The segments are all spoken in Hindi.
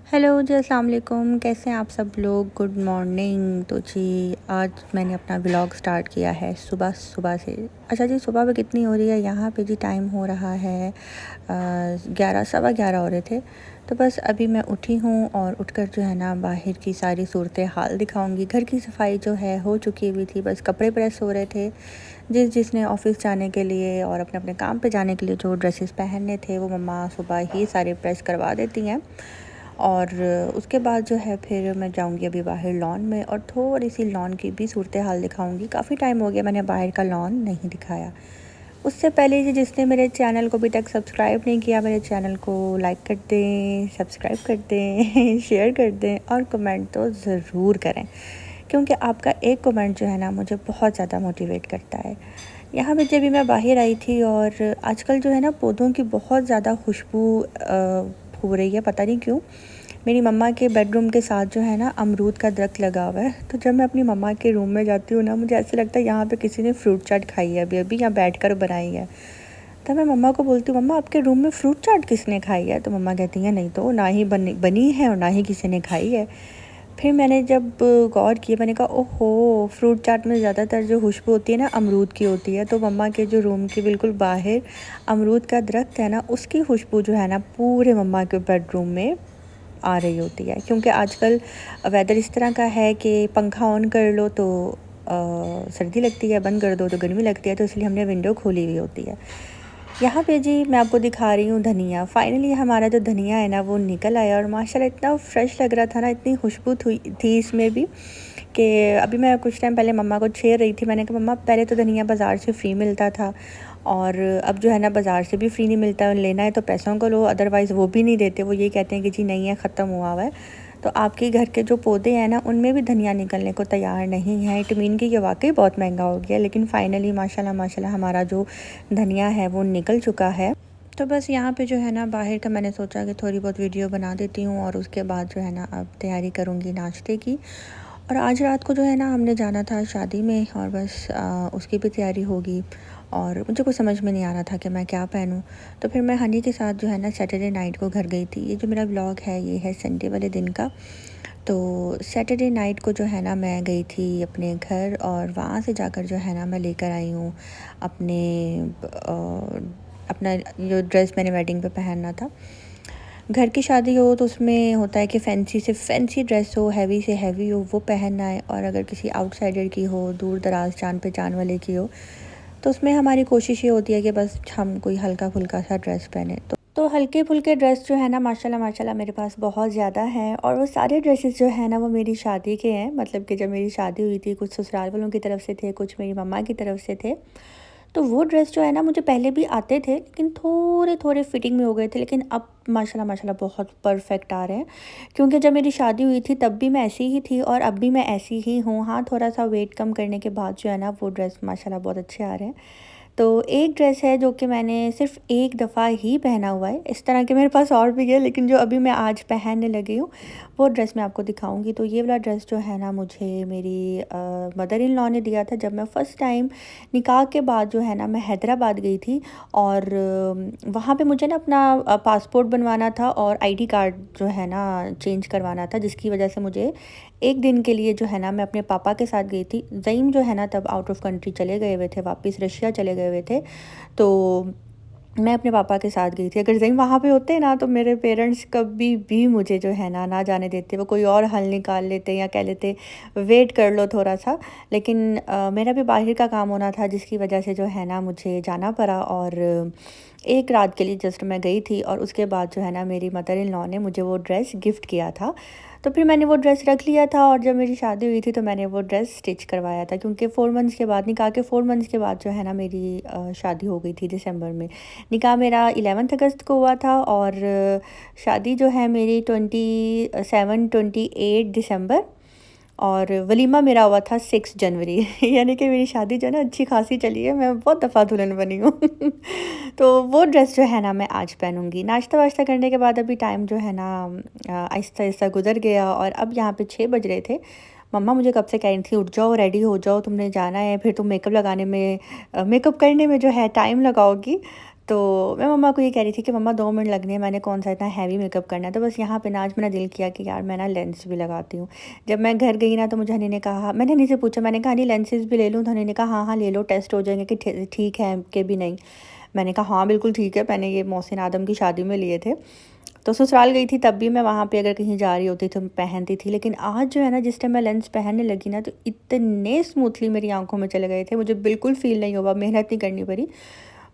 हेलो जी, अस्सलाम वालेकुम। कैसे हैं आप सब लोग? Good morning. तो जी आज मैंने अपना व्लॉग स्टार्ट किया है सुबह सुबह से। अच्छा जी, सुबह पे कितनी हो रही है यहाँ पे जी? टाइम हो रहा है 11 सवा 11 हो रहे थे। तो बस अभी मैं उठी हूँ और उठकर जो है ना बाहर की सारी सूरत हाल दिखाऊंगी। घर की सफाई जो है हो चुकी हुई थी, बस कपड़े प्रेस हो रहे थे। जिसने ऑफ़िस जाने के लिए और अपने अपने काम पे जाने के लिए जो ड्रेसेस पहनने थे वो मम्मा सुबह ही सारे प्रेस करवा देती हैं। और उसके बाद जो है फिर मैं जाऊंगी अभी बाहर लॉन में और थोड़ी सी लॉन की भी सूरत हाल दिखाऊंगी। काफ़ी टाइम हो गया मैंने बाहर का लॉन नहीं दिखाया। उससे पहले जी जिसने मेरे चैनल को अभी तक सब्सक्राइब नहीं किया, मेरे चैनल को लाइक कर दें, सब्सक्राइब कर दें शेयर कर दें और कमेंट तो ज़रूर करें, क्योंकि आपका एक कमेंट जो है ना मुझे बहुत ज़्यादा मोटिवेट करता है। यहाँ पे जब भी मैं बाहर आई थी और आजकल जो है ना पौधों की बहुत ज़्यादा खुशबू हो रही है, पता नहीं क्यों। मेरी मम्मा के बेडरूम के साथ जो है ना अमरूद का दरख्त लगा हुआ है, तो जब मैं अपनी मम्मा के रूम में जाती हूँ ना मुझे ऐसा लगता है यहाँ पे किसी ने फ्रूट चाट खाई है, अभी अभी यहाँ बैठकर बनाई है। तो मैं मम्मा को बोलती हूँ, मम्मा आपके रूम में फ्रूट चाट किसने खाई है? तो मम्मा कहती हैं नहीं तो ना ही बनी है और ना ही किसी ने खाई है। फिर मैंने जब गौर किया, मैंने कहा ओहो, फ्रूट चाट में ज़्यादातर जो खुशबू होती है ना अमरूद की होती है। तो मम्मा के जो रूम के बिल्कुल बाहर अमरूद का दरख्त है ना, उसकी खुशबू जो है ना पूरे मम्मा के बेडरूम में आ रही होती है। क्योंकि आजकल वेदर इस तरह का है कि पंखा ऑन कर लो तो सर्दी लगती है, बंद कर दो तो गर्मी लगती है, तो इसलिए हमने विंडो खोली हुई होती है। यहाँ पे जी मैं आपको दिखा रही हूँ धनिया। फाइनली हमारा जो धनिया है ना वो निकल आया और माशाल्लाह इतना फ्रेश लग रहा था ना, इतनी खुशबू थी इसमें भी कि अभी मैं कुछ टाइम पहले मम्मा को छेड़ रही थी। मैंने कहा मम्मा पहले तो धनिया बाज़ार से फ्री मिलता था और अब जो है ना बाज़ार से भी फ्री नहीं मिलता, लेना है तो पैसों को लो, अदरवाइज़ वो भी नहीं देते। वो ये कहते हैं कि जी नहीं है, ख़त्म हुआ है। तो आपके घर के जो पौधे हैं ना उनमें भी धनिया निकलने को तैयार नहीं है। इट मीन कि ये वाकई बहुत महंगा हो गया, लेकिन फ़ाइनली माशाल्लाह माशाल्लाह हमारा जो धनिया है वो निकल चुका है। तो बस यहाँ पे जो है ना बाहर का मैंने सोचा कि थोड़ी बहुत वीडियो बना देती हूँ और उसके बाद जो है ना अब तैयारी करूँगी नाश्ते की। और आज रात को जो है ना हमने जाना था शादी में और बस उसकी भी तैयारी होगी और मुझे कुछ समझ में नहीं आ रहा था कि मैं क्या पहनूं। तो फिर मैं हनी के साथ जो है ना सैटरडे नाइट को घर गई थी। ये जो मेरा व्लॉग है ये है संडे वाले दिन का। तो सैटरडे नाइट को जो है ना मैं गई थी अपने घर और वहाँ से जाकर जो है ना मैं लेकर आई हूँ अपने अपना जो ड्रेस मैंने वेडिंग पे पहनना था। घर की शादी हो तो उसमें होता है कि फैंसी से फैंसी ड्रेस हो, हैवी से हैवी हो, वो पहनना है। और अगर किसी आउटसाइडर की हो, दूर दराज जान पहचान वाले की हो, तो उसमें हमारी कोशिश ये होती है कि बस हम कोई हल्का फुल्का सा ड्रेस पहने। तो हल्के फुल्के ड्रेस जो है ना माशाल्लाह माशाल्लाह मेरे पास बहुत ज़्यादा हैं और वो सारे ड्रेसेस जो है ना वो मेरी शादी के हैं। मतलब कि जब मेरी शादी हुई थी, कुछ ससुराल वालों की तरफ से थे, कुछ मेरी मम्मा की तरफ से थे। तो वो ड्रेस जो है ना मुझे पहले भी आते थे, लेकिन थोड़े थोड़े फिटिंग में हो गए थे, लेकिन अब माशाल्लाह माशाल्लाह बहुत परफेक्ट आ रहे हैं। क्योंकि जब मेरी शादी हुई थी तब भी मैं ऐसी ही थी और अब भी मैं ऐसी ही हूँ। हाँ, थोड़ा सा वेट कम करने के बाद जो है ना वो ड्रेस माशाल्लाह बहुत अच्छे आ रहे हैं। तो एक ड्रेस है जो कि मैंने सिर्फ़ एक दफ़ा ही पहना हुआ है। इस तरह के मेरे पास और भी है, लेकिन जो अभी मैं आज पहनने लगी हूँ वो ड्रेस मैं आपको दिखाऊंगी। तो ये वाला ड्रेस जो है ना मुझे मेरी मदर इन लॉ ने दिया था जब मैं फ़र्स्ट टाइम निकाह के बाद जो है ना मैं हैदराबाद गई थी। और वहाँ पे मुझे ना अपना पासपोर्ट बनवाना था और आईडी कार्ड जो है ना चेंज करवाना था, जिसकी वजह से मुझे एक दिन के लिए जो है ना मैं अपने पापा के साथ गई थी। ज़ईम जो है ना तब आउट ऑफ कंट्री चले गए हुए थे, वापस रशिया चले गए हुए थे। तो मैं अपने पापा के साथ गई थी। अगर ज़ईम वहाँ पे होते ना तो मेरे पेरेंट्स कभी भी मुझे जो है ना जाने देते, वो कोई और हल निकाल लेते या कह लेते वेट कर लो थोड़ा सा। लेकिन मेरा भी बाहर का काम होना था, जिसकी वजह से जो है ना मुझे जाना पड़ा। और एक रात के लिए जस्ट मैं गई थी और उसके बाद जो है ना मेरी मदर इन लॉ ने मुझे वो ड्रेस गिफ्ट किया था। तो फिर मैंने वो ड्रेस रख लिया था और जब मेरी शादी हुई थी तो मैंने वो ड्रेस स्टिच करवाया था, क्योंकि 4 मंथ्स के बाद, निकाह के 4 मंथ्स के बाद जो है ना मेरी शादी हो गई थी दिसंबर में। निकाह मेरा 11 अगस्त को हुआ था और शादी जो है मेरी 28 दिसंबर और वलीमा मेरा हुआ था 6 जनवरी यानी कि मेरी शादी जो है ना अच्छी खासी चली है, मैं बहुत दफ़ा दुल्हन बनी हूँ तो वो ड्रेस जो है ना मैं आज पहनूँगी। नाश्ता वाश्ता करने के बाद अभी टाइम जो है ना आहिस्ता आहिस्ता गुजर गया और अब यहाँ पे 6 बज रहे थे। मम्मा मुझे कब से कह रही थी उठ जाओ, रेडी हो जाओ, तुमने जाना है, फिर तुम मेकअप लगाने में मेकअप करने में जो है टाइम लगाओगी। तो मैं मम्मा को ये कह रही थी कि मम्मा 2 मिनट लगने हैं, मैंने कौन सा इतना हैवी मेकअप करना है। तो बस यहाँ पे ना आज मेरा दिल किया कि यार मैं ना लेंस भी लगाती हूँ। जब मैं घर गई ना तो मुझे हनी ने कहा, मैंने हनी से पूछा, मैंने कहा हनी लेंसेज भी ले लूँ? तो हनी ने कहा हाँ हाँ ले लो, टेस्ट हो जाएंगे कि ठीक है कि भी नहीं। मैंने कहा हाँ बिल्कुल ठीक है, मैंने ये मोहसिन आदम की शादी में लिए थे। तो ससुराल गई थी तब भी मैं वहाँ पे अगर कहीं जा रही होती तो मैं पहनती थी। लेकिन आज जो है ना, जिस टाइम मैं लेंस पहनने लगी ना, तो इतने स्मूथली मेरी आंखों में चले गए थे, मुझे बिल्कुल फ़ील नहीं हुआ, मेहनत नहीं करनी पड़ी।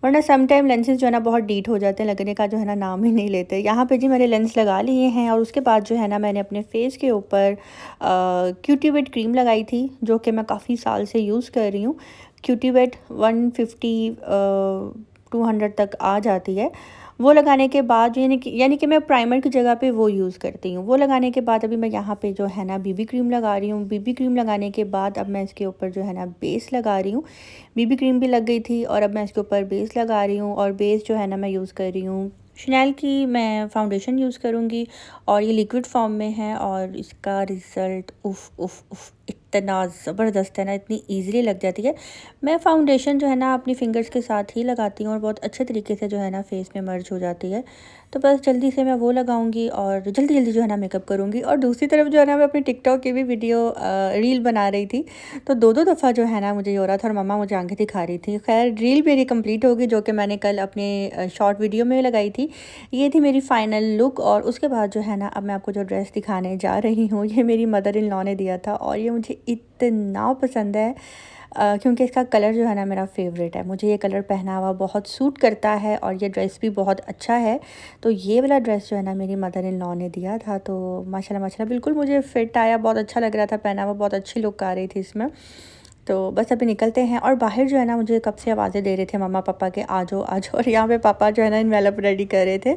वरना सम टाइम लेंसेज जो है ना बहुत डीट हो जाते हैं, लगने का जो है ना नाम ही नहीं लेते। यहाँ पे जी मैंने लेंस लगा लिए हैं और उसके बाद जो है ना मैंने अपने फेस के ऊपर क्यूटीवेट क्रीम लगाई थी, जो कि मैं काफ़ी साल से यूज़ कर रही हूँ। क्यूटीवेट 150 200 तक आ जाती है। वो लगाने के बाद यानी कि मैं प्राइमर की जगह पे वो यूज़ करती हूँ। वो लगाने के बाद अभी मैं यहाँ पे जो है ना बीबी क्रीम लगा रही हूँ। बीबी क्रीम लगाने के बाद अब मैं इसके ऊपर जो है ना बेस लगा रही हूँ। बीबी क्रीम भी लग गई थी और अब मैं इसके ऊपर बेस लगा रही हूँ। और बेस जो है ना मैं यूज़ कर रही हूँ शनैल की, मैं फाउंडेशन यूज़ करूँगी और ये लिक्विड फॉर्म में है। और इसका रिज़ल्ट उफ़ उफ़ उफ़ इतना ज़बरदस्त है ना, इतनी ईज़िली लग जाती है। मैं फाउंडेशन जो है ना अपनी फिंगर्स के साथ ही लगाती हूँ और बहुत अच्छे तरीके से जो है ना फेस में मर्ज हो जाती है। तो बस जल्दी से मैं वो लगाऊंगी और जल्दी जल्दी जो है ना मेकअप करूँगी। और दूसरी तरफ जो है ना मैं अपनी टिकटॉक की भी वीडियो रील बना रही थी, तो दो दो दफ़ा जो है ना मुझे ये हो रहा था और मम्मा मुझे आंखें दिखा रही थी। खैर रील मेरी कंप्लीट होगी, जो कि मैंने कल अपने शॉर्ट वीडियो में लगाई थी। ये थी मेरी फ़ाइनल लुक। और उसके बाद जो है ना अब मैं आपको जो ड्रेस दिखाने जा रही हूँ, ये मेरी मदर इन लॉ ने दिया था और ये मुझे इतना पसंद है क्योंकि इसका कलर जो है ना मेरा फेवरेट है। मुझे ये कलर पहनावा बहुत सूट करता है और ये ड्रेस भी बहुत अच्छा है। तो ये वाला ड्रेस जो है ना मेरी मदर इन लॉ ने दिया था, तो माशाल्लाह माशाल्लाह बिल्कुल मुझे फिट आया, बहुत अच्छा लग रहा था, पहनावा बहुत अच्छी लुक आ रही थी इसमें। तो बस अभी निकलते हैं। और बाहर जो है ना मुझे कब से आवाज़ें दे रहे थे मम्मा पापा के, आ जाओ आ जाओ। और यहाँ पे पापा जो है ना इन्वेलप रेडी कर रहे थे।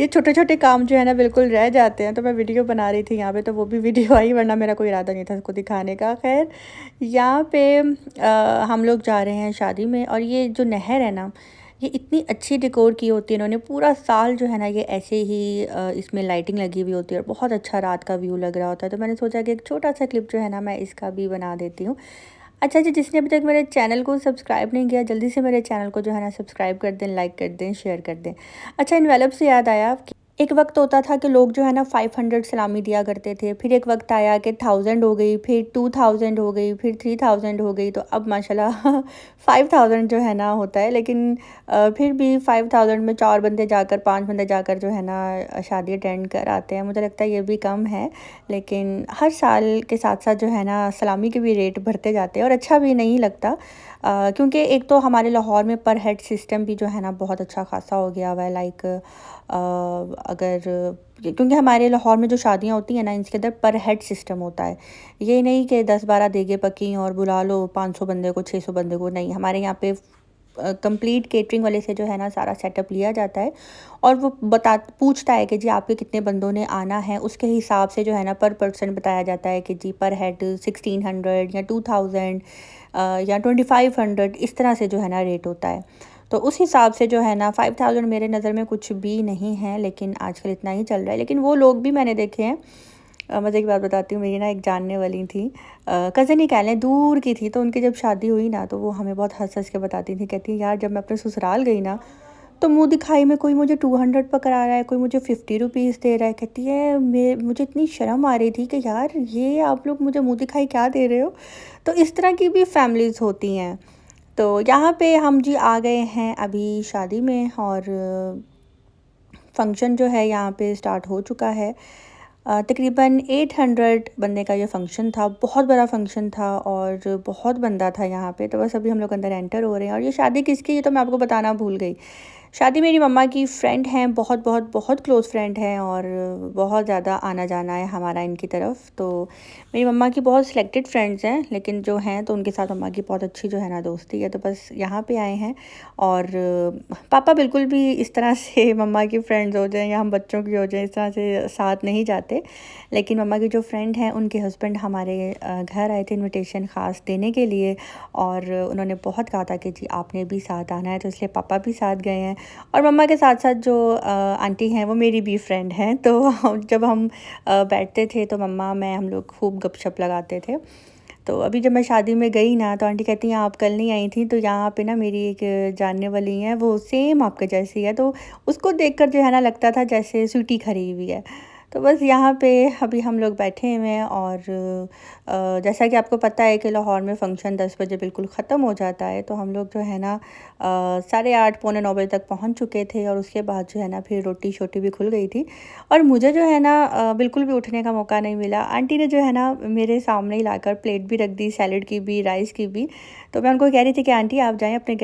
ये छोटे छोटे काम जो है ना बिल्कुल रह जाते हैं, तो मैं वीडियो बना रही थी यहाँ पे, तो वो भी वीडियो आई, वरना मेरा कोई इरादा नहीं था उसको दिखाने का। खैर यहाँ पे हम लोग जा रहे हैं शादी में। और ये जो नहर है ना, ये इतनी अच्छी डेकोर की होती है इन्होंने, पूरा साल जो है ना ये ऐसे ही इसमें लाइटिंग लगी हुई होती है और बहुत अच्छा रात का व्यू लग रहा होता है। तो मैंने सोचा कि एक छोटा सा क्लिप जो है ना मैं इसका भी बना देती हूँ। अच्छा जी, जिसने अभी तक मेरे चैनल को सब्सक्राइब नहीं किया, जल्दी से मेरे चैनल को जो है ना सब्सक्राइब कर दें, लाइक कर दें, शेयर कर दें। अच्छा, इन्वेलप से याद आया कि एक वक्त होता था कि लोग जो है ना 500 सलामी दिया करते थे। फिर एक वक्त आया कि 1000 हो गई, फिर 2000 हो गई, फिर 3000 हो गई। तो अब माशाल्लाह 5000 जो है ना होता है। लेकिन फिर भी 5000 में 4 बंदे जाकर, 5 बंदे जाकर जो है ना शादी अटेंड कर आते हैं। मुझे लगता है ये भी कम है, लेकिन हर साल के साथ साथ जो है ना सलामी के भी रेट बढ़ते जाते हैं और अच्छा भी नहीं लगता। क्योंकि एक तो हमारे लाहौर में पर हेड सिस्टम भी जो है ना बहुत अच्छा खासा हो गया हुआ है। लाइक अगर क्योंकि हमारे लाहौर में जो शादियां होती हैं ना, इसके अंदर पर हेड सिस्टम होता है। ये नहीं कि 10-12 देगे पकी और बुला लो 500 बंदे को, 600 बंदे को, नहीं। हमारे यहाँ पे कंप्लीट केटरिंग वाले से जो है ना सारा सेटअप लिया जाता है और वो पूछता है कि जी आपके कितने बंदों ने आना है, उसके हिसाब से जो है ना पर पर्सन बताया जाता है कि जी पर हेड 1600 या 2000 या 2500, इस तरह से जो है ना रेट होता है। तो उस हिसाब से जो है ना 5000 मेरे नज़र में कुछ भी नहीं है, लेकिन आजकल इतना ही चल रहा है। लेकिन वो लोग भी मैंने देखे हैं। मज़े की बात बताती हूँ, मेरी ना एक जानने वाली थी, कज़न ही कह लें, दूर की थी। तो उनकी जब शादी हुई ना, तो वो हमें बहुत हंस हंस के बताती थी, कहती है यार जब मैं अपने ससुराल गई ना, तो मुंह दिखाई में कोई मुझे 200 पकड़ा रहा है, कोई मुझे 50 रुपीज़ दे रहा है। कहती है मुझे इतनी शर्म आ रही थी कि यार ये आप लोग मुझे मुंह दिखाई क्या दे रहे हो। तो इस तरह की भी फैमिलीज़ होती हैं। तो यहाँ पे हम जी आ गए हैं अभी शादी में और फंक्शन जो है यहाँ पे स्टार्ट हो चुका है। तकरीबन 800 बंदे का ये फ़ंक्शन था, बहुत बड़ा फ़ंक्शन था और बहुत बंदा था यहाँ पे। तो बस अभी हम लोग अंदर एंटर हो रहे हैं। और ये शादी किसकी, ये तो मैं आपको बताना भूल गई। शादी मेरी मम्मा की फ्रेंड हैं, बहुत बहुत बहुत क्लोज़ फ्रेंड हैं और बहुत ज़्यादा आना जाना है हमारा इनकी तरफ। तो मेरी मम्मा की बहुत सिलेक्टेड फ्रेंड्स हैं, लेकिन जो हैं तो उनके साथ मम्मा की बहुत अच्छी जो है ना दोस्ती है। तो बस यहाँ पे आए हैं। और पापा बिल्कुल भी इस तरह से मम्मा की फ्रेंड्स हो जाएं या हम बच्चों की हो जाएं, इस तरह से साथ नहीं जाते। लेकिन मम्मा की जो फ्रेंड हैं, उनके हस्बैंड हमारे घर आए थे इनविटेशन ख़ास देने के लिए। और उन्होंने बहुत कहा था कि जी आपने भी साथ आना है, तो इसलिए पापा भी साथ गए हैं। और मम्मा के साथ साथ जो आंटी हैं वो मेरी भी फ्रेंड हैं। तो जब हम बैठते थे तो मम्मा मैं हम लोग खूब गपशप लगाते थे। तो अभी जब मैं शादी में गई ना तो आंटी कहती हैं आप कल नहीं आई थी, तो यहाँ पे ना मेरी एक जानने वाली हैं, वो सेम आपके जैसी है, तो उसको देखकर जो है ना लगता था जैसे स्वीटी खरी हुई है। तो बस यहाँ पे अभी हम लोग बैठे हुए हैं और जैसा कि आपको पता है कि लाहौर में फ़ंक्शन 10 बजे बिल्कुल ख़त्म हो जाता है, तो हम लोग जो है ना 8:30 पौने 9 बजे तक पहुँच चुके थे और उसके बाद जो है ना फिर रोटी शोटी भी खुल गई थी और मुझे जो है ना बिल्कुल भी उठने का मौका नहीं मिला। आंटी ने जो है ना मेरे सामने ही लाकर प्लेट भी रख दी, सैलेड की भी, राइस की भी। तो मैं उनको कह रही थी कि आंटी आप जाएँ अपने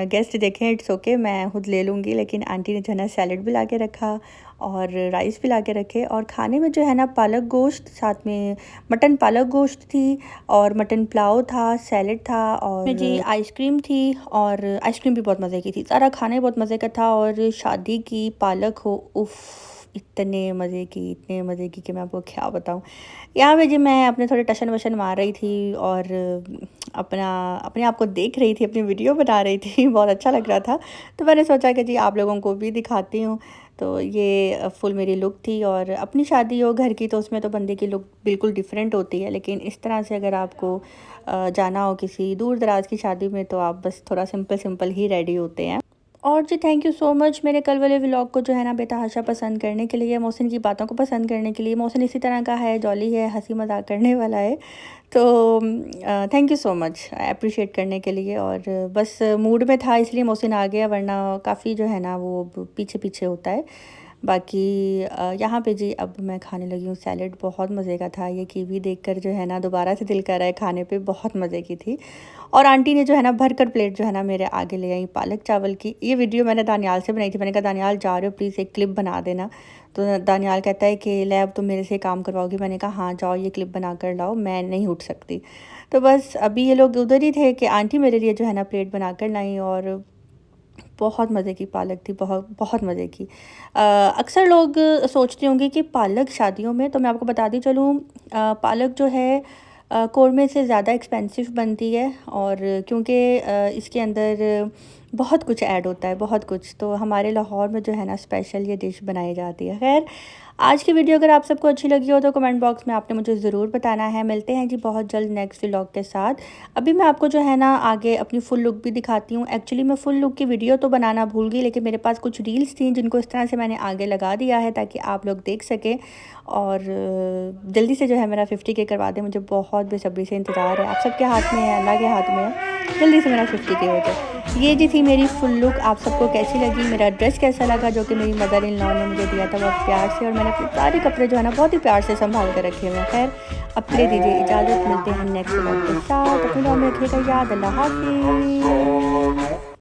गेस्ट देखें, इट्स ओके, मैं खुद ले लूँगी। लेकिन आंटी ने जो है ना सैलेड भी ला के रखा और राइस भी ला के रखे और खाने में जो है ना पालक गोश्त, साथ में मटन पालक गोश्त थी और मटन पुलाव था, सैलेड था और जी आइसक्रीम थी और आइसक्रीम भी बहुत मज़े की थी। सारा खाना ही बहुत मज़े का था और शादी की पालक हो, उफ़! इतने मज़े की, इतने मज़े की कि मैं आपको क्या बताऊँ। यहाँ पे जी मैं अपने थोड़े टशन वशन मार रही थी और अपने आप को देख रही थी, अपनी वीडियो बना रही थी। बहुत अच्छा लग रहा था, तो मैंने सोचा कि जी आप लोगों को भी दिखाती हूँ। तो ये फुल मेरी लुक थी और अपनी शादी हो घर की तो उसमें तो बंदे की लुक बिल्कुल डिफरेंट होती है, लेकिन इस तरह से अगर आपको जाना हो किसी दूर दराज की शादी में तो आप बस थोड़ा सिंपल सिंपल ही रेडी होते हैं। और जी थैंक यू सो मच मेरे कल वाले व्लॉग को जो है ना बेतहाशा पसंद करने के लिए, मोहसिन की बातों को पसंद करने के लिए। मोहसिन इसी तरह का है, जॉली है, हंसी मजाक करने वाला है। तो thank you so much appreciate करने के लिए। और बस मूड में था इसलिए मोहसिन आ गया, वरना काफ़ी जो है ना वो पीछे पीछे होता है। बाकी यहाँ पे जी अब मैं खाने लगी हूँ सैलेड, बहुत मज़े का था। ये कीवी देखकर जो है ना दोबारा से दिल कर रहा है खाने पे, बहुत मज़े की थी। और आंटी ने जो है ना भर कर प्लेट जो है ना मेरे आगे ले आई पालक चावल की। ये वीडियो मैंने दानियाल से बनाई थी, मैंने कहा दानियाल जा रहे हो प्लीज़ एक क्लिप बना देना। तो दानियाल कहता है कि ले अब तुम मेरे से काम करवाओगी। मैंने कहा हाँ जाओ ये क्लिप बना कर लाओ, मैं नहीं उठ सकती। तो बस अभी ये लोग उधर ही थे कि आंटी मेरे लिए जो है ना प्लेट बना कर लाई और बहुत मज़े की पालक थी, बहुत बहुत मज़े की। अक्सर लोग सोचते होंगे कि पालक शादियों में, तो मैं आपको बताती चलूँ पालक जो है कौरमे से ज़्यादा एक्सपेंसिव बनती है और क्योंकि इसके अंदर बहुत कुछ ऐड होता है, बहुत कुछ। तो हमारे लाहौर में जो है ना स्पेशल ये डिश बनाई जाती है। खैर आज की वीडियो अगर आप सबको अच्छी लगी हो तो कमेंट बॉक्स में आपने मुझे ज़रूर बताना है। मिलते हैं जी बहुत जल्द नेक्स्ट व्लॉग के साथ। अभी मैं आपको जो है ना आगे अपनी फुल लुक भी दिखाती हूँ। एक्चुअली मैं फुल लुक की वीडियो तो बनाना भूल गई, लेकिन मेरे पास कुछ रील्स थी जिनको इस तरह से मैंने आगे लगा दिया है ताकि आप लोग देख सकें। और जल्दी से जो है मेरा 50K करवा दें, मुझे बहुत बेसब्री से इंतज़ार है। आप सबके हाथ में है, अल्लाह के हाथ में है, जल्दी से मेरा 50K हो जाए। ये जी थी मेरी फुल लुक। आप सबको कैसी लगी, मेरा ड्रेस कैसा लगा जो कि मेरी मदर इन लॉ ने मुझे दिया था बहुत प्यार से, और मैंने अपने सारे कपड़े जो है ना बहुत ही प्यार से संभाल कर रखे हुए हैं। खैर अब के लिए दीजिए इजाज़त, मिलते हैं नेक्स्ट व्लॉग के साथ। अपनी दुआ में रखिएगा याद। अल्लाह हाफ़िज़।